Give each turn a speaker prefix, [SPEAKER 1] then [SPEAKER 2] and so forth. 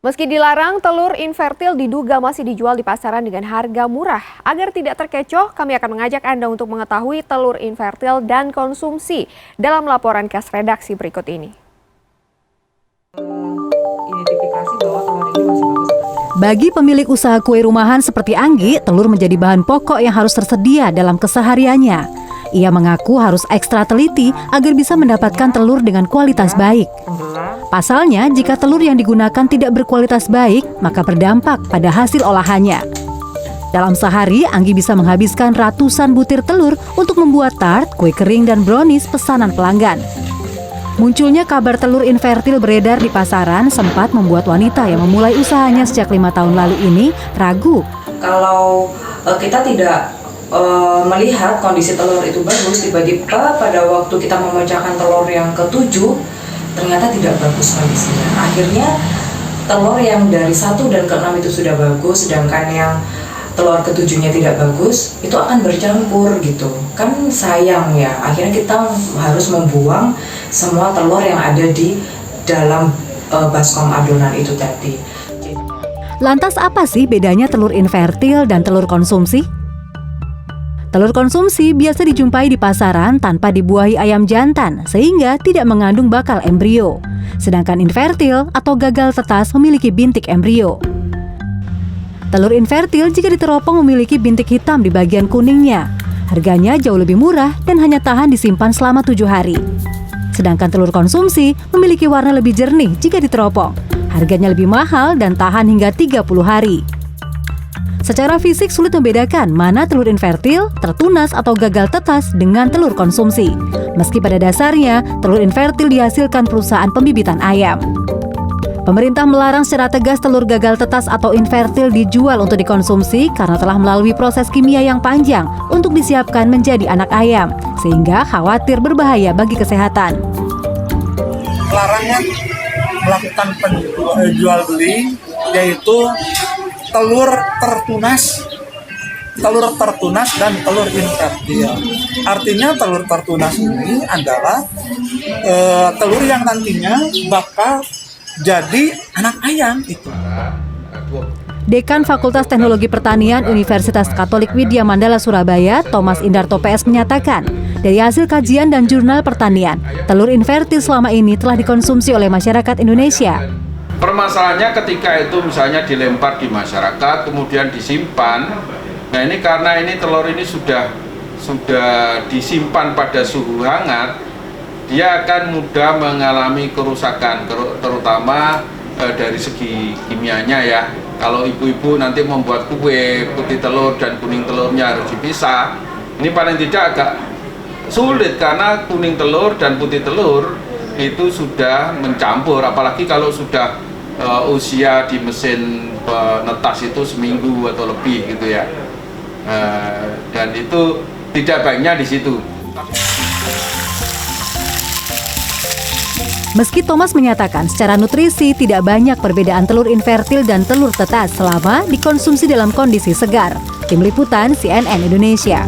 [SPEAKER 1] Meski dilarang, telur invertil diduga masih dijual di pasaran dengan harga murah. Agar tidak terkecoh, kami akan mengajak Anda untuk mengetahui telur invertil dan konsumsi dalam laporan khas redaksi berikut ini.
[SPEAKER 2] Bagi pemilik usaha kue rumahan seperti Anggi, telur menjadi bahan pokok yang harus tersedia dalam kesehariannya. Ia mengaku harus ekstra teliti agar bisa mendapatkan telur dengan kualitas baik. Pasalnya, jika telur yang digunakan tidak berkualitas baik, maka berdampak pada hasil olahannya. Dalam sehari, Anggi bisa menghabiskan ratusan butir telur untuk membuat tart, kue kering, dan brownies pesanan pelanggan. Munculnya kabar telur invertil beredar di pasaran sempat membuat wanita yang memulai usahanya sejak 5 tahun lalu ini ragu.
[SPEAKER 3] Kalau kita tidak melihat kondisi telur itu bagus, tiba-tiba pada waktu kita memecahkan telur yang ke-7 ternyata tidak bagus kondisinya. Akhirnya telur yang dari 1 dan ke-6 itu sudah bagus, sedangkan yang telur ke-7-nya tidak bagus, itu akan bercampur gitu. Kan sayang ya, akhirnya kita harus membuang semua telur yang ada di dalam baskom adonan itu tadi.
[SPEAKER 2] Lantas apa sih bedanya telur invertil dan telur konsumsi? Telur konsumsi biasa dijumpai di pasaran tanpa dibuahi ayam jantan sehingga tidak mengandung bakal embrio. Sedangkan invertil atau gagal tetas memiliki bintik embrio. Telur invertil jika diteropong memiliki bintik hitam di bagian kuningnya. Harganya jauh lebih murah dan hanya tahan disimpan selama 7 hari. Sedangkan telur konsumsi memiliki warna lebih jernih jika diteropong. Harganya lebih mahal dan tahan hingga 30 hari. Secara fisik sulit membedakan mana telur invertil, tertunas atau gagal tetas dengan telur konsumsi. Meski pada dasarnya, telur invertil dihasilkan perusahaan pembibitan ayam. Pemerintah melarang secara tegas telur gagal tetas atau invertil dijual untuk dikonsumsi karena telah melalui proses kimia yang panjang untuk disiapkan menjadi anak ayam, sehingga khawatir berbahaya bagi kesehatan.
[SPEAKER 4] Larangan melakukan jual beli yaitu telur tertunas dan telur invertil. Artinya telur tertunas ini adalah telur yang nantinya bakal jadi anak ayam itu.
[SPEAKER 2] Dekan Fakultas Teknologi Pertanian Universitas Katolik Widya Mandala Surabaya, Thomas Indarto PS menyatakan, dari hasil kajian dan jurnal pertanian, telur invertil selama ini telah dikonsumsi oleh masyarakat Indonesia.
[SPEAKER 5] Permasalahannya ketika itu misalnya dilempar di masyarakat, kemudian disimpan. Nah ini karena ini telur ini sudah disimpan pada suhu hangat, dia akan mudah mengalami kerusakan, terutama dari segi kimianya ya. Kalau ibu-ibu nanti membuat kue, putih telur dan kuning telurnya harus dipisah. Ini paling tidak agak sulit karena kuning telur dan putih telur itu sudah mencampur, apalagi kalau sudah usia di mesin penetas itu seminggu atau lebih gitu ya, dan itu tidak baiknya di situ.
[SPEAKER 2] Meski Thomas menyatakan secara nutrisi tidak banyak perbedaan telur invertil dan telur tetas selama dikonsumsi dalam kondisi segar. Tim Liputan CNN Indonesia.